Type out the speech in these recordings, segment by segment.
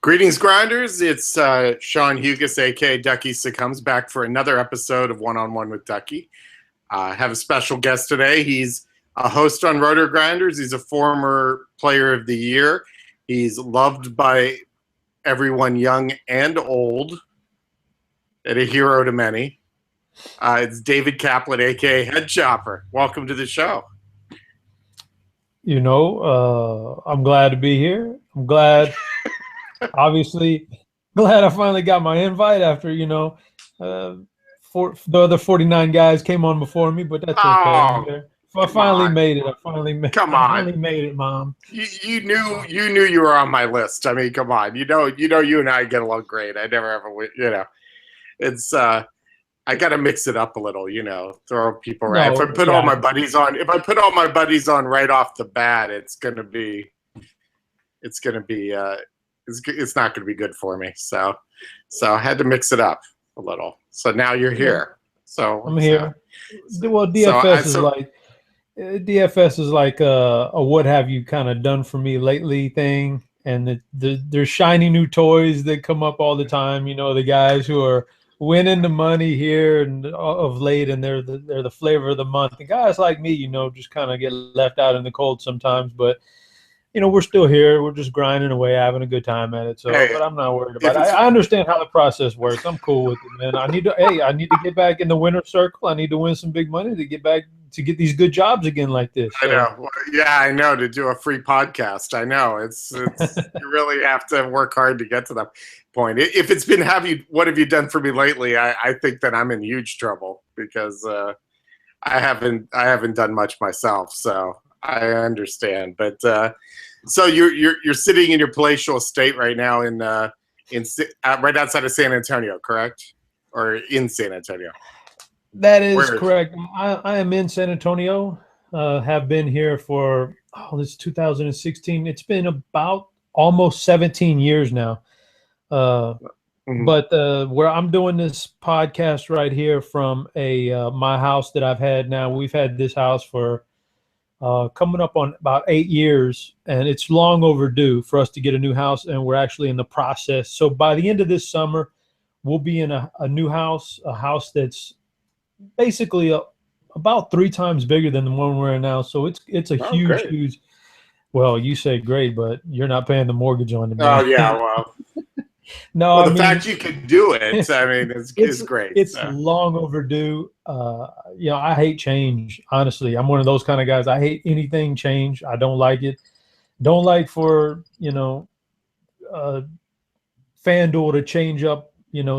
Greetings, Grinders. It's Sean Hugas, a.k.a. Duckie, comes back for another episode of One-on-One with Duckie. I have a special guest today. He's a host on Rotor Grinders. He's a former Player of the Year. He's loved by everyone young and old, and a hero to many. It's David Kaplen, a.k.a. Headchopper. Welcome to the show. I'm glad to be here. I'm glad, obviously, glad I finally got my invite after, the other 49 guys came on before me, but that's okay. I finally made it. I finally made it, Mom. You knew you were on my list. I mean, come on. You know, you and I get along great. I never ever, it's I got to mix it up a little, throw people around. If I put all my buddies on, right off the bat, it's not going to be good for me. So I had to mix it up a little. So now you're here. So I'm here. Well, DFS is like a what have you kind of done for me lately thing. And there's shiny new toys that come up all the time. The guys who are winning the money here and of late, and they're the flavor of the month. And guys like me, just kind of get left out in the cold sometimes. But we're still here. We're just grinding away, having a good time at it. So, but I'm not worried about it. I understand how the process works. I'm cool with it, man. I need to get back in the winner's circle. I need to win some big money to get back to get these good jobs again like this. So. I know. Yeah, I know. To do a free podcast, I know it's you really have to work hard to get to that point. If it's been what have you done for me lately? I think that I'm in huge trouble because I haven't done much myself. So I understand, but so you're sitting in your palatial estate right now in right outside of San Antonio, correct? Or in San Antonio? That is correct. I am in San Antonio. Have been here for this is 2016. It's been about almost 17 years now. But where I'm doing this podcast right here from my house that I've had now, we've had this house for coming up on about 8 years, and it's long overdue for us to get a new house, and we're actually in the process. So by the end of this summer, we'll be in a new house, a house that's basically about 3 times bigger than the one we're in now. So it's a huge. Well, you say great, but you're not paying the mortgage on it. Oh yeah, well. No, the fact you can do it, I mean, it's great. It's long overdue. I hate change. Honestly, I'm one of those kind of guys. I hate anything change. I don't like it. Don't like for FanDuel to change up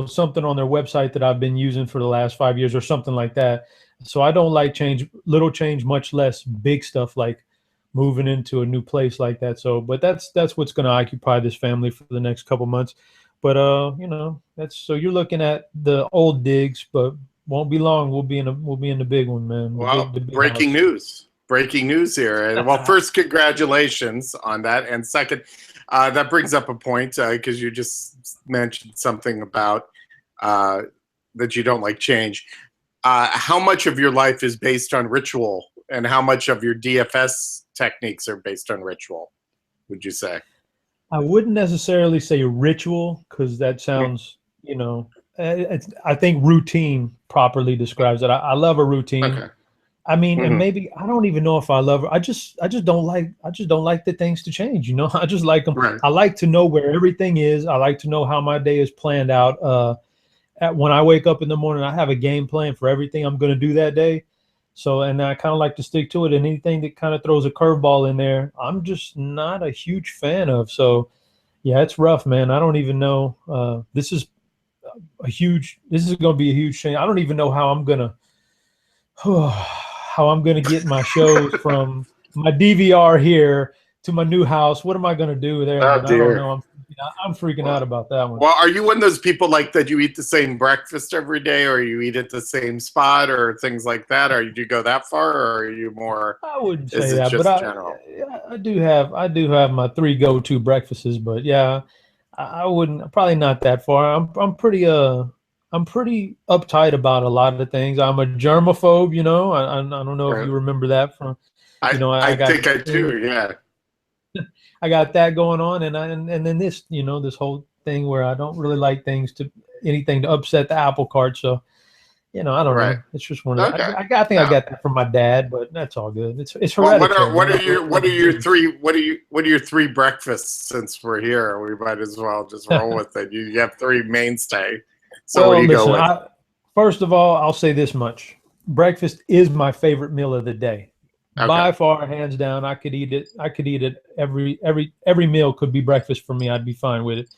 something on their website that I've been using for the last 5 years or something like that. So I don't like change, little change, much less big stuff like moving into a new place like that. So, but that's what's going to occupy this family for the next couple months. But so you're looking at the old digs, but won't be long. We'll be in the big one, man. Well, breaking news here. And well, first, congratulations on that, and second, that brings up a point because you just mentioned something about that you don't like change. How much of your life is based on ritual, and how much of your DFS techniques are based on ritual, would you say? I wouldn't necessarily say ritual because that sounds, I think routine properly describes it. I love a routine. Okay. I mean, and maybe I don't even know if I love it. I just don't like the things to change. I just like them. Right. I like to know where everything is. I like to know how my day is planned out. When I wake up in the morning, I have a game plan for everything I'm going to do that day. So, and I kind of like to stick to it, and anything that kind of throws a curveball in there, I'm just not a huge fan of. So, yeah, it's rough, man. I don't even know. This is going to be a huge change. I don't even know how I'm going to get my shows from my DVR here to my new house. What am I going to do there? Oh, dear. I don't know. I'm freaking out about that one. Well, are you one of those people like that you eat the same breakfast every day, or you eat at the same spot, or things like that? Or do you go that far, or are you more? I wouldn't say that, but I do have my 3 go-to breakfasts. But yeah, I wouldn't, probably not that far. I'm pretty uptight about a lot of the things. I'm a germaphobe. I don't know if you remember that from. I think I do. Yeah. I got that going on, and then this, this whole thing where I don't really like anything to upset the apple cart. So, I don't Right. know. It's just one of the, Okay. I think I No. got that from my dad, but that's all good. It's Well, hereditary. what are your three breakfasts? Since we're here, we might as well just roll with it. You have three mainstay. So what do Well, you go listen, with? first of all, I'll say this much. Breakfast is my favorite meal of the day. Okay. By far, hands down, I could eat it. I could eat it every meal could be breakfast for me. I'd be fine with it.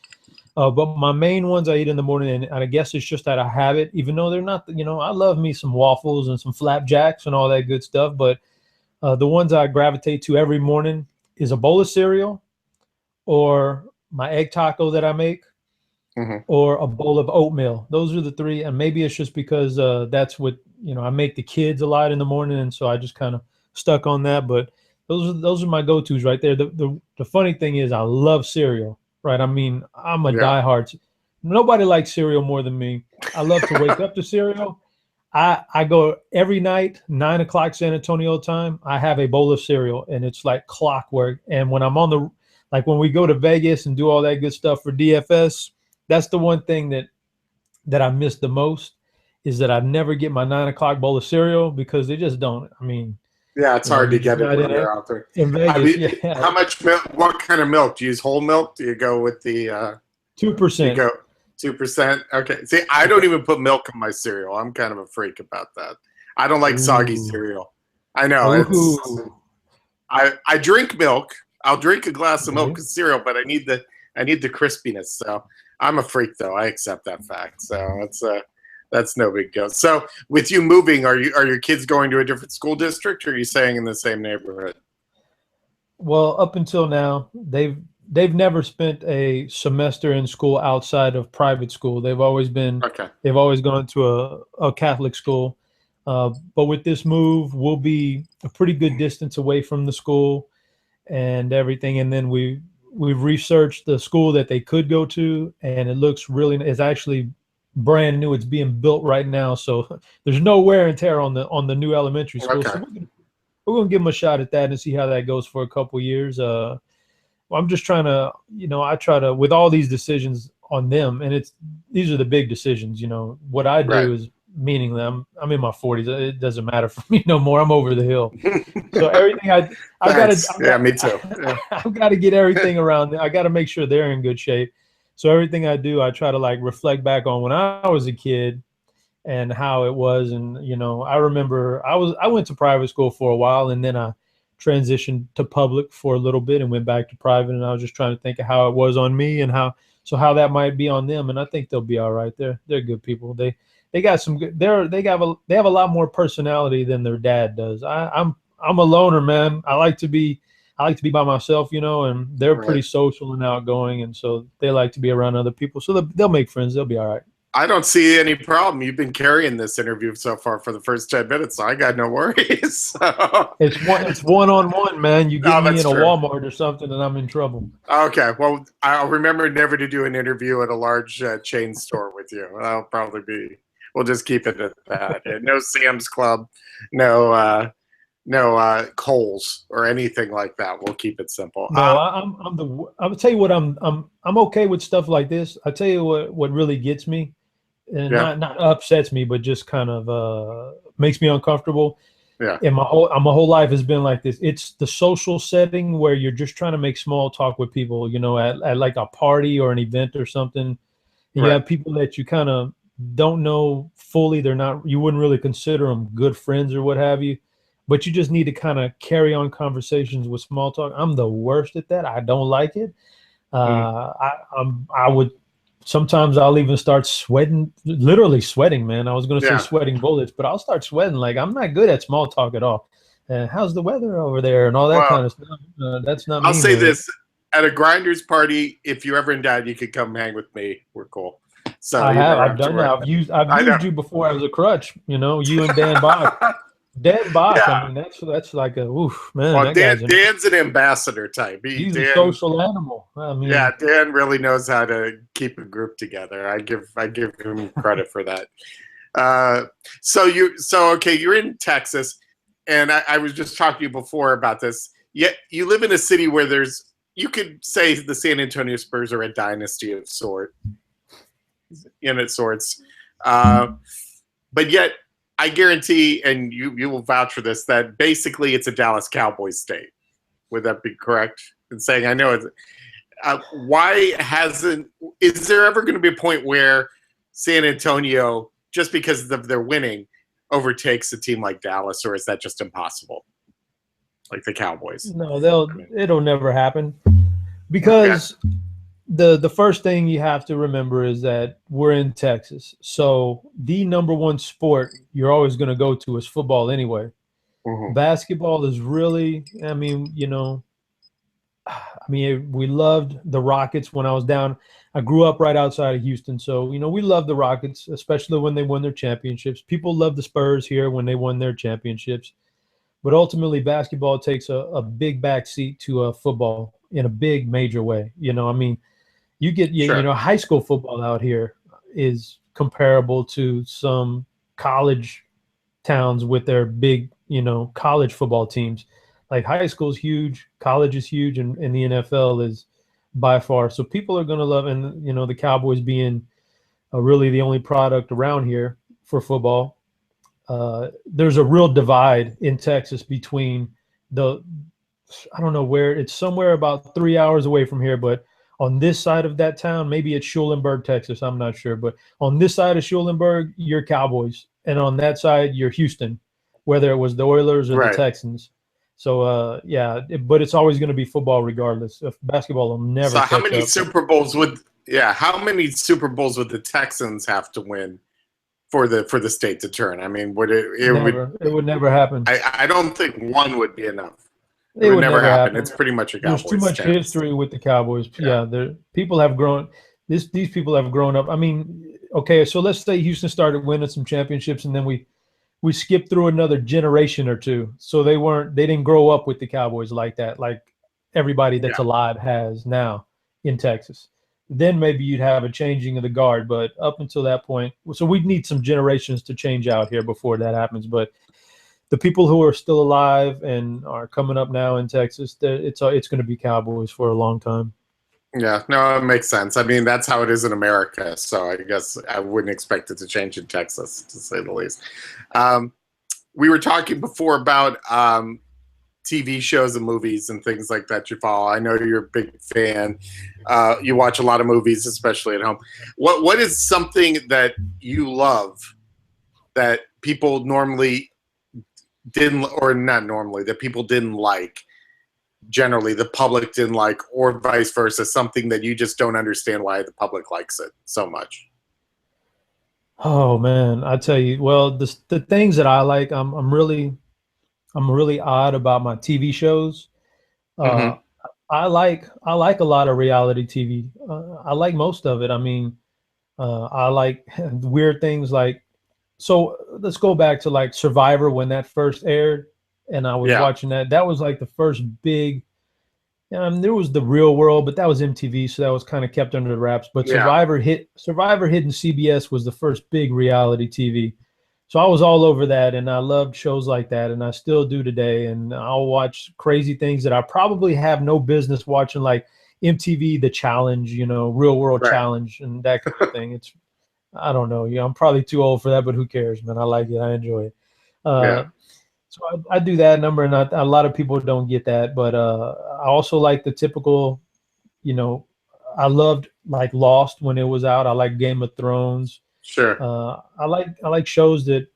But my main ones I eat in the morning, and I guess it's just out of habit, even though they're not, I love me some waffles and some flapjacks and all that good stuff. But the ones I gravitate to every morning is a bowl of cereal or my egg taco that I make Mm-hmm. or a bowl of oatmeal. Those are the three. And maybe it's just because that's what, I make the kids a lot in the morning. And so I just kind of stuck on that. But those are my go-tos right there. The funny thing is I love cereal, right? I mean, I'm a Yeah. diehard. Nobody likes cereal more than me. I love to wake up to cereal. I go every night, 9 o'clock San Antonio time. I have a bowl of cereal, and it's like clockwork. And when I'm like when we go to Vegas and do all that good stuff for DFS, that's the one thing that I miss the most is that I never get my 9 o'clock bowl of cereal because they just don't. I mean, Yeah, it's hard to you're just get it not when you're out there. in I Vegas. mean, Yeah, how much milk? What kind of milk? Do you use whole milk? Do you go with the? Do you 2%. go 2%? Okay. See, I don't even put milk in my cereal. I'm kind of a freak about that. I don't like soggy Ooh, cereal. I know it's. ooh, I drink milk. I'll drink a glass of milk right. with cereal, but I need the crispiness. So I'm a freak, though. I accept that fact. So that's no big deal. So with you moving, are your kids going to a different school district, or are you staying in the same neighborhood? Well, up until now, they've never spent a semester in school outside of private school. Okay. They've always gone to a Catholic school. But with this move, we'll be a pretty good distance away from the school and everything. And then we've researched the school that they could go to, and it looks it's actually brand new. It's being built right now, so there's no wear and tear on the new elementary school. Okay. So we're gonna give them a shot at that and see how that goes for a couple years. Well, I'm just trying to, I try to with all these decisions on them, and these are the big decisions. What I Right. do is meaningless. I'm in my 40s. It doesn't matter for me no more. I'm over the hill. So everything I've got Thanks. to, Yeah, me too. Yeah. I've got to get everything around. I got to make sure they're in good shape. So everything I do, I try to like reflect back on when I was a kid and how it was. And I remember I went to private school for a while, and then I transitioned to public for a little bit and went back to private. And I was just trying to think of how it was on me and how that might be on them. And I think they'll be all right. They're good people. They got some good. They have a lot more personality than their dad does. I'm a loner, man. I like to be by myself, and they're Right. pretty social and outgoing, and so they like to be around other people. So they'll make friends. They'll be all right. I don't see any problem. You've been carrying this interview so far for the first 10 minutes, so I got no worries. So. It's one-on-one, man. You get No, me that's in a true. Walmart or something, and I'm in trouble. Okay, well, I'll remember never to do an interview at a large chain store with you. That'll probably be. We'll just keep it at that. Yeah, no Sam's Club, no Kohl's or anything like that. We'll keep it simple. No, I would tell you what I'm okay with stuff like this. I tell you what really gets me, and Yeah, not upsets me, but just kind of makes me uncomfortable. yeah, And my whole life has been like this. It's the social setting where you're just trying to make small talk with people, at like a party or an event or something. And you right. have people that you kind of don't know fully. You wouldn't really consider them good friends or what have you, but you just need to kind of carry on conversations with small talk. I'm the worst at that. I don't like it. Mm. I would sometimes I'll even start sweating, literally sweating, man. I was going to say Yeah. sweating bullets, but I'll start sweating. Like I'm not good at small talk at all. How's the weather over there and all that Well, kind of stuff? That's not I'll me, say man. this: at a grinders party, if you're ever in doubt, you could come hang with me. We're cool. So you never I've have to done that. worry. I've I know. used you before as a crutch. You and Dan Bach. Dan Bach. I Yeah. mean, that's like a oof, man. Well, That guy's Dan's an ambassador type. he's a Dan, social animal. I yeah, mean, Dan really knows how to keep a group together. I give him credit for that. Okay, you're in Texas, and I was just talking to you before about this. Yet you live in a city where there's you could say the San Antonio Spurs are a dynasty of sorts. But yet, I guarantee, and you will vouch for this, that basically it's a Dallas Cowboys state. Would that be correct in saying? I know it's. Why hasn't? Is there ever going to be a point where San Antonio, just because of their winning, overtakes a team like Dallas, or is that just impossible? Like the Cowboys? No, it'll never happen, because the first thing you have to remember is that we're in Texas. So the number one sport you're always going to go to is football anyway. Mm-hmm. Basketball is really, we loved the Rockets when I was down. I grew up right outside of Houston. So, we love the Rockets, especially when they won their championships. People love the Spurs here when they won their championships. But ultimately, basketball takes a big backseat to football in a big major way. You get, high school football out here is comparable to some college towns with their big, college football teams. Like high school is huge, college is huge, and the NFL is by far. So people are going to love, and, the Cowboys being really the only product around here for football. There's a real divide in Texas between I don't know where, it's somewhere about 3 hours away from here, but on this side of that town, maybe it's Schulenburg, Texas, I'm not sure. But on this side of Schulenburg, you're Cowboys. And on that side, you're Houston, whether it was the Oilers or the Texans. So, but it's always going to be football regardless. If basketball will never. So how many Super Bowls would the Texans have to win for the state to turn? I mean, it would never happen. I don't think one would be enough. It would never happen. It's pretty much a Cowboys. There's too much history with the Cowboys. People have grown. These people have grown up. I mean, okay, so let's say Houston started winning some championships, and then we skipped through another generation or two. So they didn't grow up with the Cowboys like that, like everybody that's alive has now in Texas. Then maybe you'd have a changing of the guard. But up until that point, so we'd need some generations to change out here before that happens. But the people who are still alive and are coming up now in Texas, it's going to be Cowboys for a long time. Yeah, no, it makes sense. I mean, that's how it is in America. So I guess I wouldn't expect it to change in Texas, to say the least. We were talking before about TV shows and movies and things like that you follow. I know you're a big fan. You watch a lot of movies, especially at home. What is something that you love that people normally didn't, or not normally, that people didn't like, generally the public didn't like, or vice versa, something that you just don't understand why the public likes it so much? Oh man, I tell you, well, the things that I like, I'm really odd about my TV shows. I like a lot of reality TV. I like most of it. I mean, I like weird things like. So let's go back to like Survivor when that first aired, and I was watching that. That was like the first big. There was The Real World, but that was MTV, so that was kind of kept under the wraps. But Survivor hit in CBS was the first big reality TV. So I was all over that, and I loved shows like that, and I still do today. And I'll watch crazy things that I probably have no business watching, like MTV The Challenge, Real World Challenge, and that kind of thing. I don't know. I'm probably too old for that, but who cares, man? I like it. I enjoy it. So I do that number, and a lot of people don't get that. But I also like the typical, I loved like Lost when it was out. I like Game of Thrones. Sure. I like shows that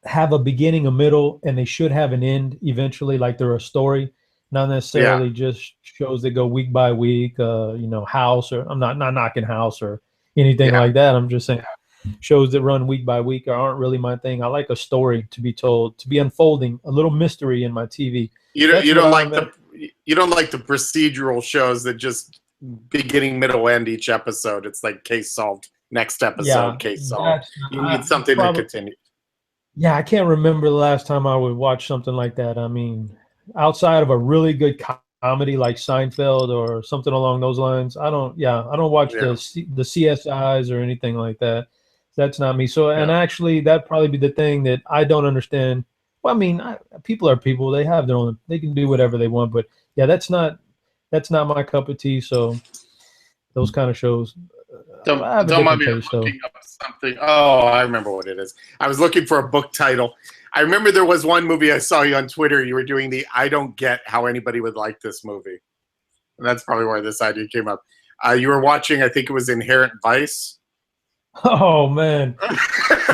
have a beginning, a middle, and they should have an end eventually. Like they're a story, not necessarily just shows that go week by week. House, or I'm not knocking House or anything like that. I'm just saying shows that run week by week aren't really my thing. I like a story to be told, to be unfolding, a little mystery in my TV. You don't like the procedural shows that just beginning, middle, end each episode. It's like case solved. Next episode, case solved. You need something to continue. Yeah, I can't remember the last time I would watch something like that. I mean, outside of a really good comedy like Seinfeld or something along those lines, I don't watch the CSIs or anything like that. That's not me. So, and actually, that'd probably be the thing that I don't understand. Well, I mean, people are people. They have their own. They can do whatever they want. But yeah, that's not that's not my cup of tea. So those kind of shows, I have a Don't mind different me. I'm taste though. looking up something. Oh, I remember what it is. I was looking for a book title. I remember there was one movie I saw you on Twitter. You were doing the I don't get how anybody would like this movie. And that's probably where this idea came up. You were watching, I think it was Inherent Vice. Oh man,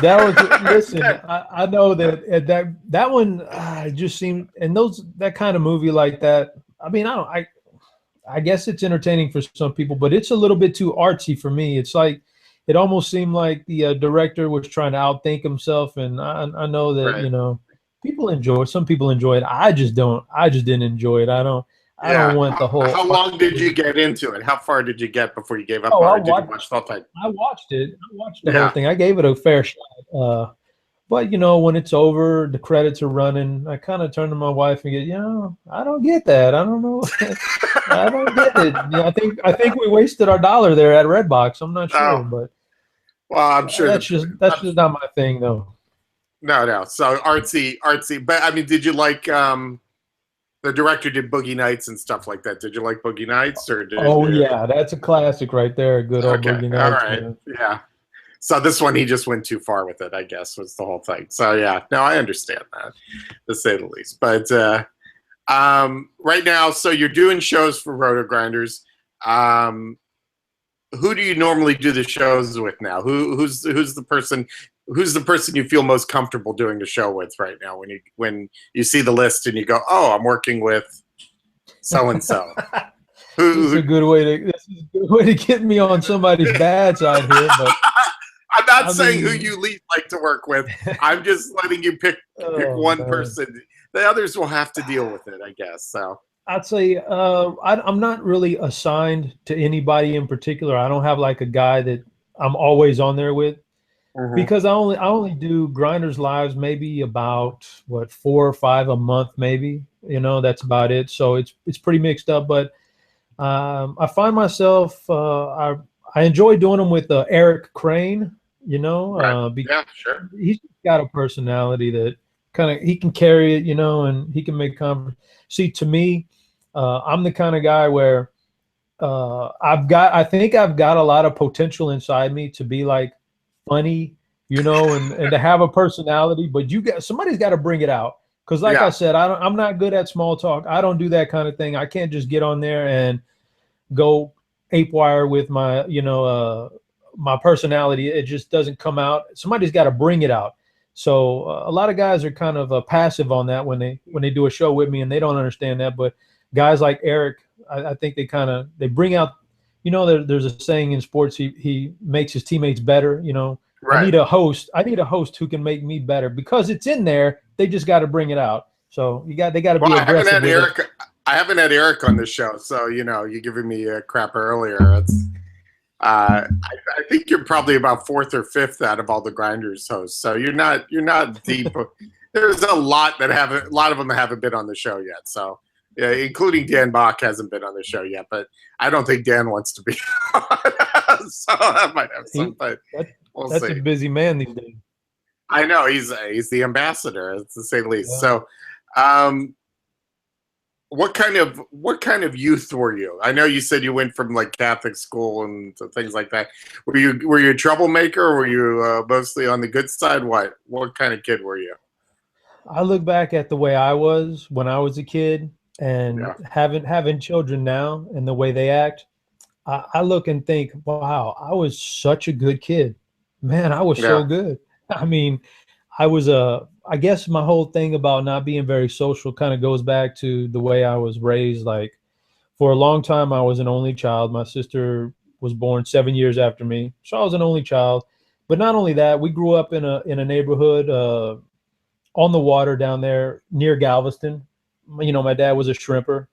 that was listen. I know that one just seemed, and that kind of movie like that. I mean, I guess it's entertaining for some people, but it's a little bit too artsy for me. It's like it almost seemed like the director was trying to outthink himself, and I know that Right. some people enjoy it. I just don't. I just didn't enjoy it. I don't Yeah. want the whole. How long did you get into it? How far did you get before you gave up, Oh, or did you watch the whole thing? I watched it. I watched the whole Yeah. thing. I gave it a fair shot. But when it's over, the credits are running. I kind of turn to my wife and get, I don't get that. I don't know. I don't get it. Yeah, I think we wasted our dollar there at Redbox. I'm not sure, Oh, but well, I'm sure that's just not my thing though. No. So artsy. But I mean, did you like the director did Boogie Nights and stuff like that? Did you like Boogie Nights or did? Oh yeah, that's a classic right there. Good old Okay, Boogie all Nights, right, man. yeah. So this one he just went too far with it, I guess, was the whole thing. So yeah, no, I understand that, to say the least. But right now, so you're doing shows for Roto Grinders. Who do you normally do the shows with now? Who's the person? Who's the person you feel most comfortable doing the show with right now? When you see the list and you go, oh, I'm working with so and so. This is a good way to get me on somebody's bad side here, but I'm not saying who you least like to work with. I'm just letting you pick one person. The others will have to deal with it, I guess. So I'd say I'm not really assigned to anybody in particular. I don't have like a guy that I'm always on there with, because I only do Grinders Lives maybe about 4 or 5 a month, maybe. That's about it. So it's pretty mixed up, but I find myself I enjoy doing them with Eric Crane. yeah, sure. He's got a personality that he can carry it, and he can make conversation. See, to me, I'm the kind of guy where I think I've got a lot of potential inside me to be like funny, and to have a personality, but somebody's got to bring it out. Because like I said, I'm not good at small talk. I don't do that kind of thing. I can't just get on there and go ape wire with my, my personality. It just doesn't come out. Somebody's got to bring it out. So a lot of guys are kind of passive on that when they do a show with me, and they don't understand that. But guys like Eric, I think they bring out, there's a saying in sports, he makes his teammates better. Right. I need a host who can make me better, because it's in there. They just got to bring it out. So they got to be aggressive. I haven't had Eric on the show, so you're giving me crap earlier. It's I think you're probably about 4th or 5th out of all the Grinders hosts, so you're not deep. There's a lot of them haven't been on the show yet. So yeah, including Dan Bach hasn't been on the show yet, but I don't think Dan wants to be on. So I might have some, but we'll see. That's a busy man these days. I know he's the ambassador, to say the least. Yeah. So, what kind of youth were you? I know you said you went from like Catholic school and things like that. Were you a troublemaker, or were you mostly on the good side? What kind of kid were you? I look back at the way I was when I was a kid, and having children now and the way they act. I look and think, wow, I was such a good kid. Man, I was so good. I mean, I guess my whole thing about not being very social kind of goes back to the way I was raised. Like, for a long time, I was an only child. My sister was born 7 years after me, so I was an only child. But not only that, we grew up in a neighborhood on the water down there near Galveston. My dad was a shrimper.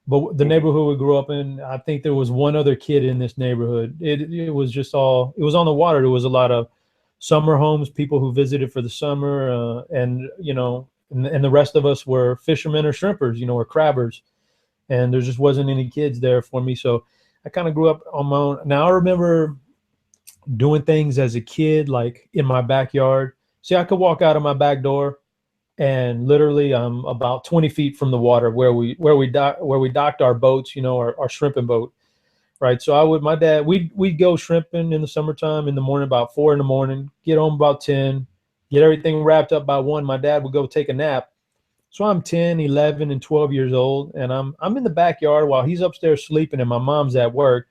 But the neighborhood we grew up in, I think there was one other kid in this neighborhood. It was just it was on the water. There was a lot of summer homes, people who visited for the summer, and the rest of us were fishermen or shrimpers, or crabbers. And there just wasn't any kids there for me. So I kind of grew up on my own. Now I remember doing things as a kid, like in my backyard. See, I could walk out of my back door and literally I'm about 20 feet from the water where we docked our boats, our shrimping boat. Right. So my dad, we'd go shrimping in the summertime in the morning, about 4 in the morning, get home about 10, get everything wrapped up by 1. My dad would go take a nap. So I'm 10, 11, and 12 years old, and I'm in the backyard while he's upstairs sleeping and my mom's at work.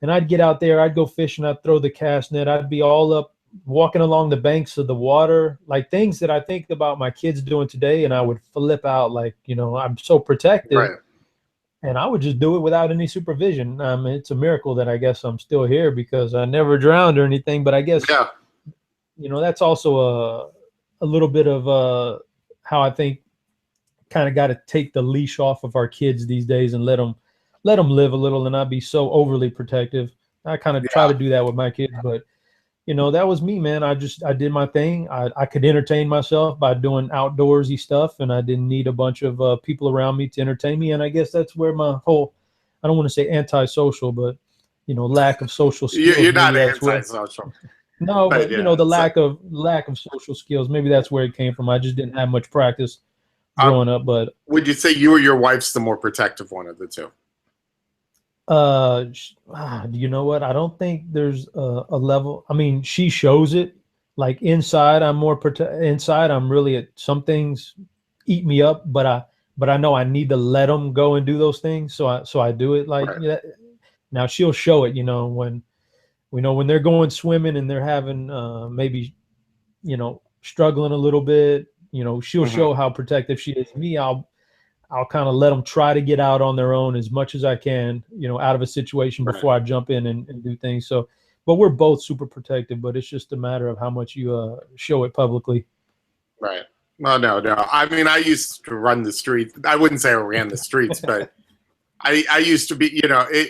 And I'd get out there, I'd go fishing, I'd throw the cast net, I'd be all up walking along the banks of the water, like things that I think about my kids doing today, and I would flip out like, I'm so protective. Right. And I would just do it without any supervision. It's a miracle that I guess I'm still here because I never drowned or anything. But I guess, Yeah. That's also a little bit of how I think kind of got to take the leash off of our kids these days and let them live a little and not be so overly protective. I kind of try to do that with my kids, but that was me, man. I did my thing. I could entertain myself by doing outdoorsy stuff, and I didn't need a bunch of people around me to entertain me. And I guess that's where my whole, I don't want to say antisocial, but lack of social skills. You're not maybe that's antisocial. No, but the lack of social skills. Maybe that's where it came from. I just didn't have much practice growing up. But would you say you or your wife's the more protective one of the two? You know what? I don't think there's a level. I mean, she shows it. Like inside, I'm more inside. I'm really some things eat me up, but I know I need to let them go and do those things. So I do it like that. Now she'll show it. When they're going swimming and they're having maybe struggling a little bit. She'll show how protective she is. Me, I'll kind of let them try to get out on their own as much as I can, out of a situation before I jump in and do things. So, but we're both super protective, but it's just a matter of how much you show it publicly. Right. Well, no. I mean, I used to run the streets. I wouldn't say I ran the streets, but I used to be,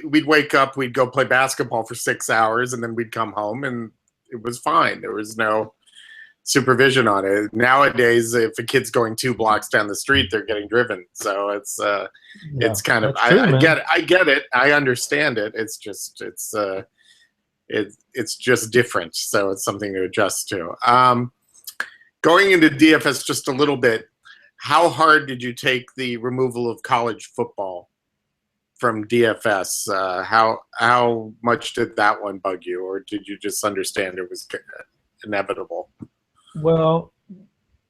we'd wake up, we'd go play basketball for 6 hours, and then we'd come home, and it was fine. There was no supervision on it. Nowadays, if a kid's going 2 blocks down the street, they're getting driven. So it's kind of true, I get it. I understand it. It's just it's just different. So it's something to adjust to. Going into DFS just a little bit, how hard did you take the removal of college football from DFS? How much did that one bug you, or did you just understand it was inevitable? Well,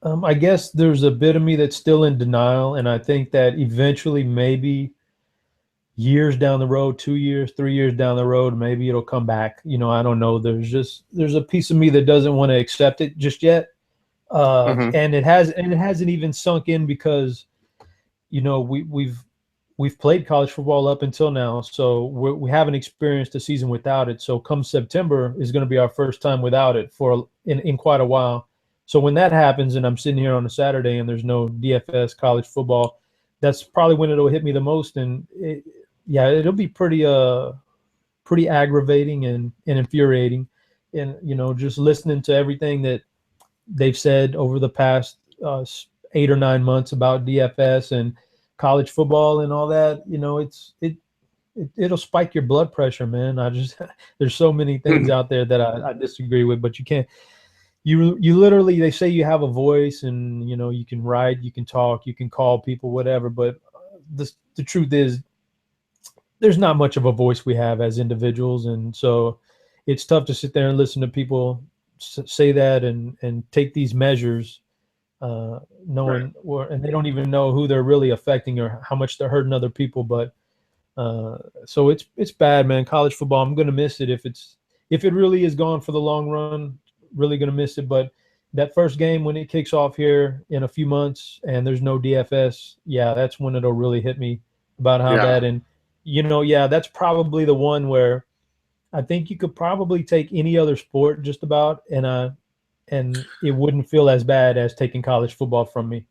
I guess there's a bit of me that's still in denial, and I think that eventually, maybe years down the road, 2 years, 3 years down the road, maybe it'll come back. I don't know. There's a piece of me that doesn't want to accept it just yet, and it hasn't even sunk in because we've played college football up until now, so we haven't experienced a season without it. So come September is going to be our first time without it in quite a while. So when that happens and I'm sitting here on a Saturday and there's no DFS college football, that's probably when it'll hit me the most. And it'll be pretty aggravating and infuriating. And, just listening to everything that they've said over the past 8 or 9 months about DFS and college football and all that, it'll spike your blood pressure, man. There's so many things out there that I disagree with, but you can't. You literally, they say you have a voice and you can write, you can talk, you can call people, whatever, but the truth is there's not much of a voice we have as individuals, and so it's tough to sit there and listen to people say that and take these measures knowing and they don't even know who they're really affecting or how much they're hurting other people. But so it's bad, man. College football, I'm going to miss it if it really is gone for the long run. Really going to miss it. But that first game when it kicks off here in a few months and there's no DFS, that's when it'll really hit me about how bad. And that's probably the one where I think you could probably take any other sport just about, and it wouldn't feel as bad as taking college football from me.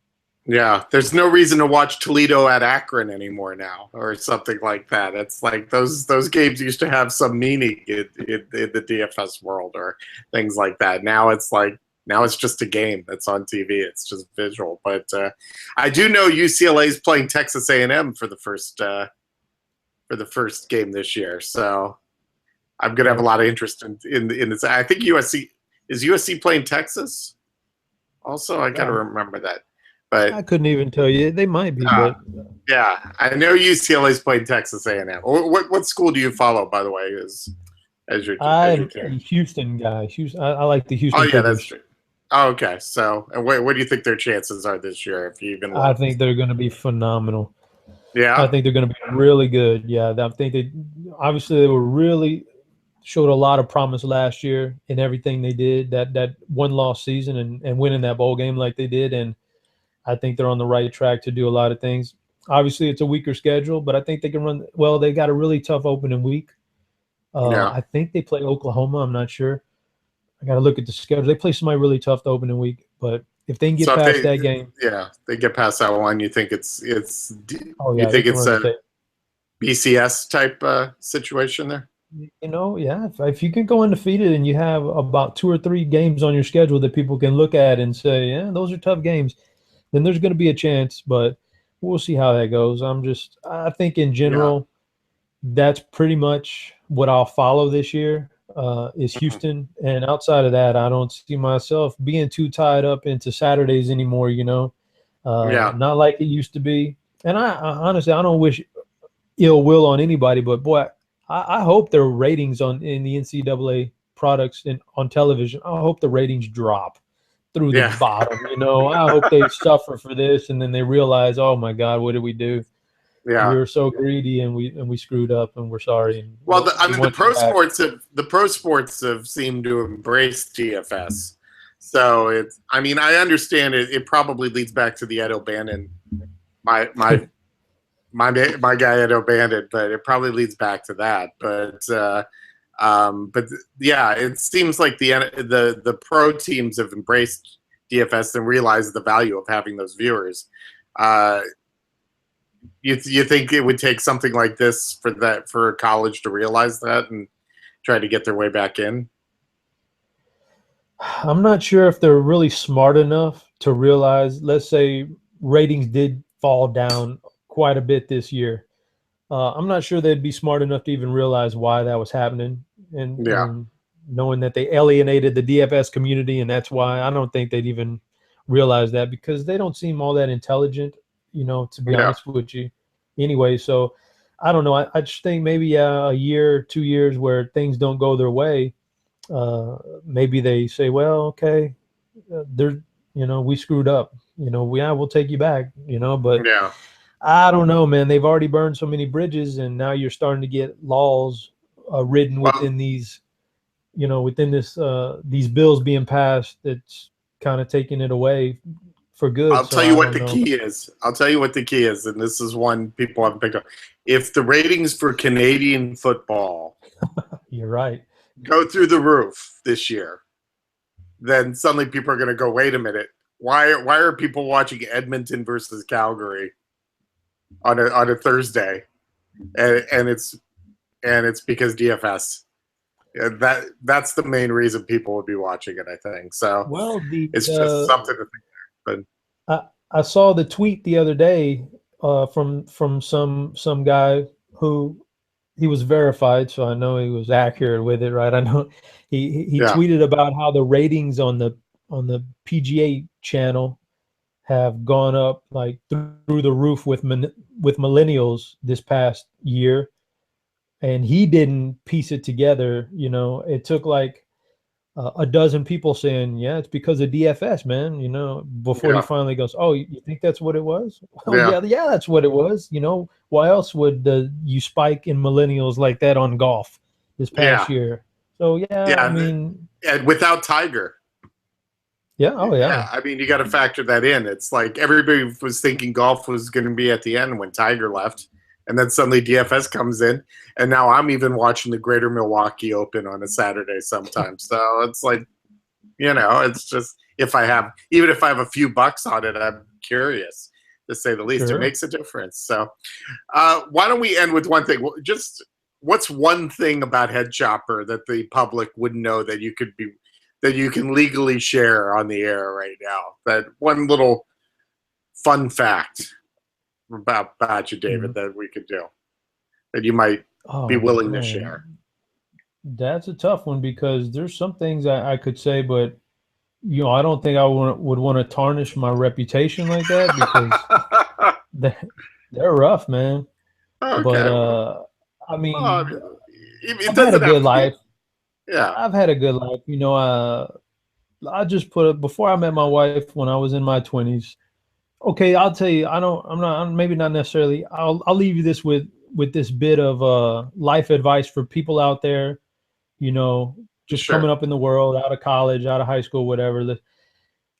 Yeah, there's no reason to watch Toledo at Akron anymore now, or something like that. It's like those games used to have some meaning in the DFS world, or things like that. Now it's just a game that's on TV. It's just visual. But I do know UCLA is playing Texas A&M for the first game this year, so I'm gonna have a lot of interest in this. I think USC playing Texas. Also, I gotta remember that. but I couldn't even tell you. They might be, but yeah, I know UCLA's played Texas A&M. What school do you follow, by the way, as your I'm a team? Houston guy. I like the Oh Houston yeah, that's Cougars. true. Oh, okay. So, and what do you think their chances are this year, if you even I look? think they're going to be phenomenal. I Yeah, think they're going to be really good. Yeah, I think they were really showed a lot of promise last year in everything they did. That one loss season and winning that bowl game like they did, and I think they're on the right track to do a lot of things. Obviously, it's a weaker schedule, but I think they can run well. They got a really tough opening week. yeah. I think they play Oklahoma. I'm not sure. I got to look at the schedule. They play somebody really tough the opening week, but if they can get So if past they, that game, yeah, they get past that one, you think oh you yeah, they think can it's run the a tape. BCS type situation there? Yeah, if you can go undefeated and you have about 2 or 3 games on your schedule that people can look at and say, yeah, those are tough games, then there's going to be a chance, but we'll see how that goes. I think in Yeah. general, that's pretty much what I'll follow this year is Mhm. Houston. And outside of that, I don't see myself being too tied up into Saturdays anymore, Yeah. not like it used to be. And I honestly, I don't wish ill will on anybody, but boy, I hope their ratings in the NCAA products on television, I hope the ratings drop through the Yeah. bottom. I hope they suffer for this, and then they realize, oh my God, what did we do? We Yeah. were so greedy, and we screwed up, and we're sorry, and Well, I we mean, the want you pro back. sports have seemed to embrace DFS. So it's, I mean, I understand it. It probably leads back to the Ed O'Bannon, my my my guy Ed O'Bannon, but it probably leads back to that. But yeah, it seems like the pro teams have embraced DFS and realized the value of having those viewers. Uh, you think it would take something like this for college to realize that and try to get their way back in? I'm not sure if they're really smart enough to realize. Let's say ratings did fall down quite a bit this year. I'm not sure they'd be smart enough to even realize why that was happening, Yeah, and knowing that they alienated the DFS community, and that's why I don't think they'd even realize that because they don't seem all that intelligent, to be yeah. honest with you. Anyway, so I don't know. I just think maybe a year, 2 years where things don't go their way, maybe they say, well, okay, we screwed up. We'll take you back. But Yeah. I don't know, man. They've already burned so many bridges, and now you're starting to get laws written Well, within these bills being passed that's kind of taking it away for good. I'll So tell you I what don't the know. key is. I'll tell you what the key is, and this is one people haven't picked up. If the ratings for Canadian football You're right. go through the roof this year, then suddenly people are going to go, wait a minute, why are people watching Edmonton versus Calgary on a Thursday? And it's because DFS. Yeah, that's the main reason people would be watching it, I think. So Well, it's just something to think. But I saw the tweet the other day from some guy who he was verified, so I know he was accurate with it, right? I know he yeah, tweeted about how the ratings on the PGA channel have gone up like through the roof with millennials this past year, and he didn't piece it together. It took like a dozen people saying, "Yeah, it's because of DFS, man." Before he yeah, finally goes, "Oh, you think that's what it was?" Well, yeah, yeah, that's what it was. Why else would you spike in millennials like that on golf this past yeah, year? So yeah, I yeah. mean, And without Tiger, yeah, oh yeah, yeah, I mean, you got to factor that in. It's like everybody was thinking golf was going to be at the end when Tiger left, and then suddenly DFS comes in, and now I'm even watching the Greater Milwaukee Open on a Saturday sometimes. So it's like, it's just even if I have a few bucks on it, I'm curious to say the least. It sure. makes a difference. So why don't we end with one thing? Just what's one thing about Headchopper that the public wouldn't know that you can legally share on the air right now? That one little fun fact about you, Mm. David, that we could do that you might be Oh willing to share. man, that's a tough one because there's some things I could say, but I don't think I would want to tarnish my reputation like that because they, they're rough, man. But Okay. I Well, I mean, mean, it I've had a doesn't have good to be. life. Yeah. I've had a good life. I just put it before I met my wife when I was in my 20s. Okay, I'll tell you, I'm maybe not necessarily. I'll leave you this with this bit of life advice for people out there, just coming Sure. up in the world, out of college, out of high school, whatever.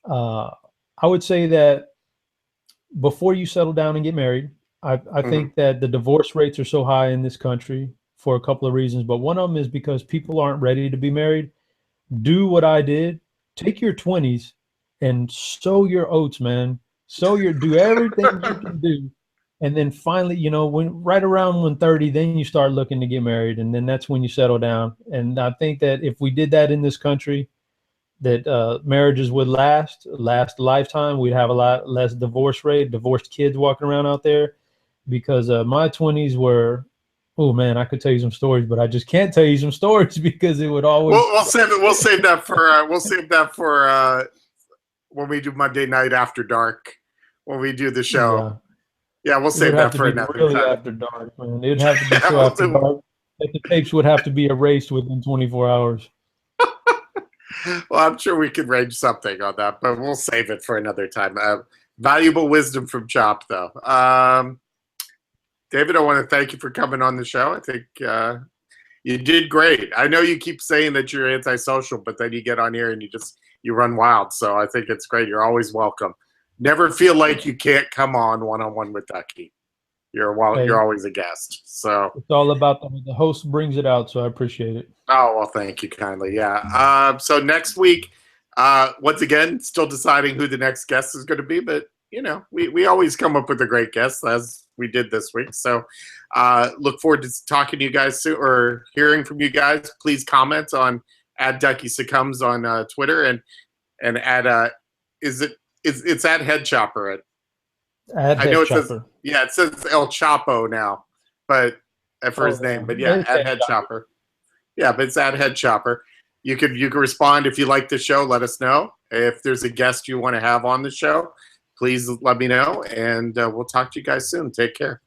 Uh, I would say that before you settle down and get married, I Hmm. think that the divorce rates are so high in this country for a couple of reasons, but one of them is because people aren't ready to be married. Do what I did. Take your 20s and sow your oats, man. Do everything you can do. And then finally, when right around when 30, then you start looking to get married. And then that's when you settle down. And I think that if we did that in this country, that marriages would last a lifetime. We'd have a lot less divorce rate, divorced kids walking around out there. Because my 20s were, oh man, I could tell you some stories, but I just can't tell you some stories because it would always. We'll save it. We'll save that for. We'll save that for when we do Monday night after dark. When we do the show. Yeah, Yeah, we'll it would save have that to for be another really time. after dark, man. It'd have to be so Yeah, after dark that the tapes would have to be erased within 24 hours. well, I'm sure we can range something on that, but we'll save it for another time. Valuable wisdom from Chop, though. David, I want to thank you for coming on the show. I think you did great. I know you keep saying that you're antisocial, but then you get on here and you run wild. So I think it's great. You're always welcome. Never feel like you can't come on one with Duckie. You're Hey, always a guest. So it's all about the host brings it out, so I appreciate it. oh well, thank you kindly. Yeah. So next week, once again, still deciding who the next guest is going to be, but we always come up with a great guest as we did this week. So look forward to talking to you guys soon or hearing from you guys. Please comment on @Duckie Succumbs on Twitter and it's at Headchopper. At I know it says Headchopper. yeah, it says El Chapo now, but for Oh his name, but yeah, yeah, it's at Headchopper. Headchopper. Yeah, but it's at Headchopper. You can respond if you like the show. Let us know if there's a guest you want to have on the show. Please let me know, and we'll talk to you guys soon. Take care.